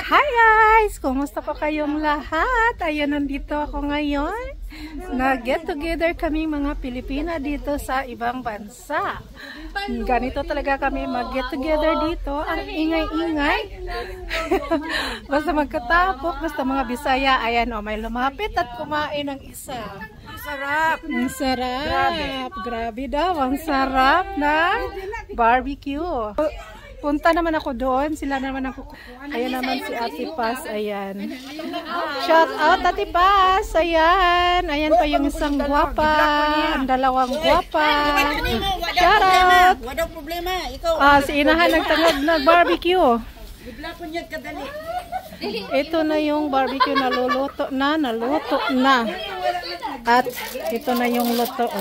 Hi guys! Kumusta po kayong lahat? Ayan, nandito ako ngayon. Nag-get together kami mga Pilipina dito sa ibang bansa. Ganito talaga kami mag-get together dito. Ang ingay-ingay. Basta magkatapok, basta mga Bisaya. Ayan o, may lumapit at kumain ng isa. Sarap! Ang sarap! Grabe daw, ang sarap ng barbecue. Punta naman ako doon, sila naman ako. Ayan naman si Ate Paz, ayan. Shout out Ate Paz, ayan. Ayan pa yung isang guwapa, ang dalawang guwapa. Shout out. Walang problema, ikaw. Si Inahan nagtangad na barbecue. Ito na yung barbecue na naluto na. At ito na yung luto.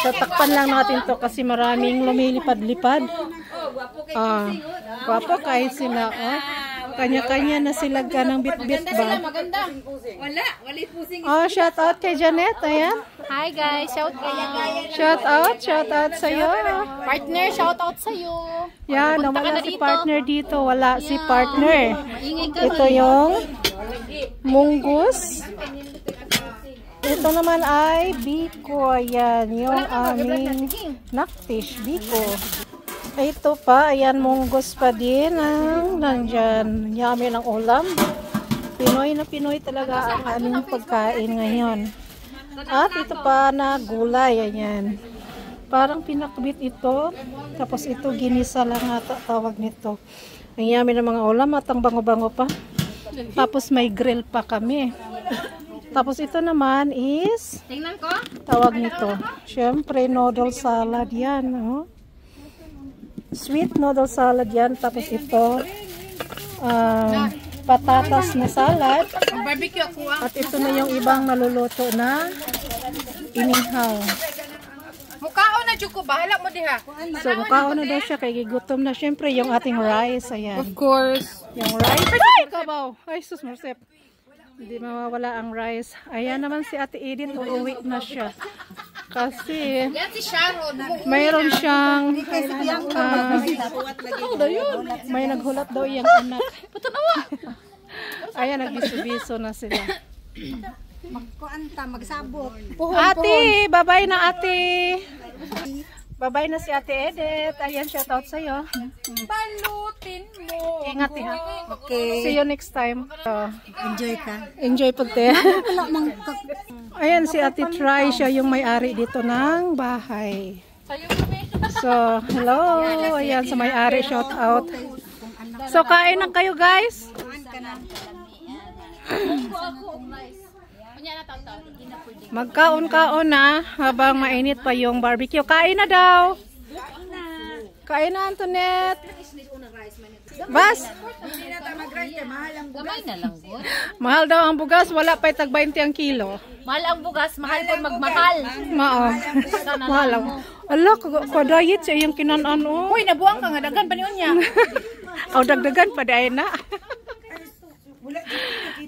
So takpan lang natin to kasi maraming lumilipad-lipad. Guwapo kahit sila, kanya-kanya na sila ng bit-bit ba? Shout out kay Janet, ayan. Hi guys, shout out sa'yo. Partner, shout out sa'yo. Yan, wala si partner dito, wala si partner. Ito yung munggus. Ito naman ay biko, ayan, yung aming nakfish, biko. Ito pa, ayan, munggos pa din ang nandyan. Yummy ng ulam. Pinoy na Pinoy talaga ang aming pagkain ngayon. At ito pa na gulay, ayan. Parang pinakbit ito. Tapos ito, ginisa lang ata tawag nito. Ang yummy ng mga ulam at ang bango-bango pa. Tapos may grill pa kami. Tapos ito naman is, tawag nito. Siyempre, noodle salad yan, sweet noodle salad yan. Tapos ito patatas na salad. At ito na yung ibang naluluto na inihaw. Mukhaon na Juko, bahala mo diha. So mukhaon na daw siya kay gigutom na. Siyempre yung ating rice, ayan. Of course. Yung rice. Kabaw. Ay sus Marcep. Hindi mawawala ang rice. Ayan naman si Ate Edith, uuwi na siya. Kasi mayroon siyang may naghulat daw iyang anak. Ayan, nagbiso-biso na sila. Magsabot. Ate, babay na ate. Babay na si Ate Edith. Ayan, shout out sa'yo. Balutin mo. Ingat ha. Okay. See you next time. Enjoy ka. Enjoy po te. Ayan si Ate Try, siya yung may-ari dito ng bahay. So, hello. Ayan sa may-ari, shout out. So, kain na kayo guys. Magkaon-kaon na habang mainit pa yung barbecue. Kain na daw. Kain na, Antoinette. Bas. Mahal daw ang bugas, wala pa tag 20 ang kilo. Mahal ang bugas, mahal po magmahal. Mahal ang. Ala, ka-diet siya yung kinanan. Uy, nabuang ka nga, dagan pa niyon niya. Aw, dagdagan pa dahil na.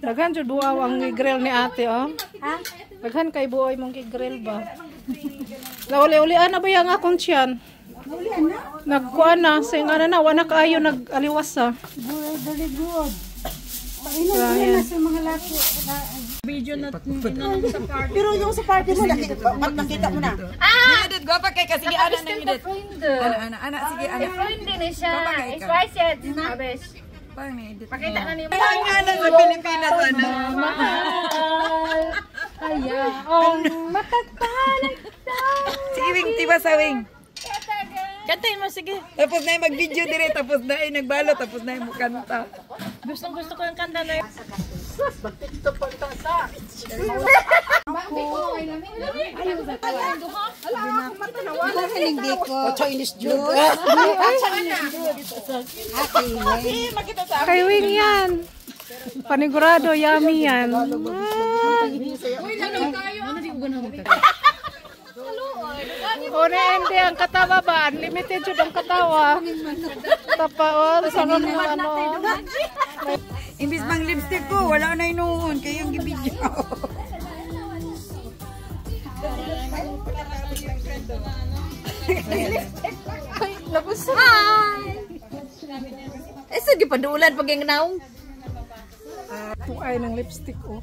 Daghan jud buaw ang grill ni ate, Daghan kay buoy mong grill ba? Lauli-ulian na ba yang akong tiyan? Nagkuan na, sing ana na, wala kaayo nag-aliwas sa. Very good. Painom na sa mga laki. Video na sa party. Pero yung sa party mo, nakita mo na. Edit, go pa kay kasi ana na edit. Ana sige ana. Friend din siya. It's right yet. Abes. Pakita na niyo. Ana sa Pilipinas ana. Kaya ang matagpalan. Sige wing, tiba sa wing. Kantahin mo, sige. Tapos na yung mag-video dire, tapos na yung nagbalo, tapos na yung kanta. Gustong gusto ko yung kanta na yun. Kay Wing yan. Panigurado, yummy yan. Hindi ang katawa ba? Unlimited yun ang katawa. Tapaon, sarap ng ano. Imbis mang lipstick ko, wala na inuun. Kayong gibidyo. Hi! Asa gipadulan pag yung naong? Tuay ng lipstick, oh.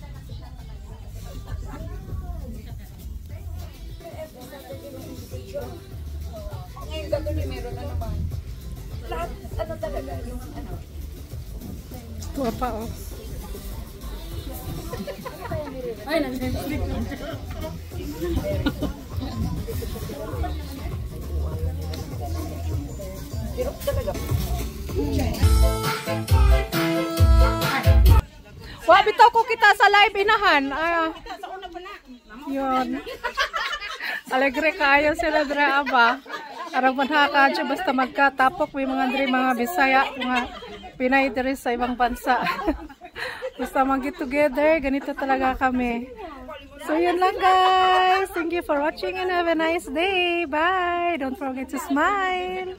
Ngayon gato ni meron na naman. Lahat, ano talaga, yung ano. Tuwa pa, oh. Ay, nag-lipstick. Wa bitaw ko kita sa live inahan. Yun. Alegre kayo sila dra aba. Arang manhaka siya basta magkatapok may mga dre mga Bisaya, mga Pinay dre sa ibang bansa. Basta mag-get together, ganito talaga kami. So yun lang guys. Thank you for watching and have a nice day. Bye. Don't forget to smile.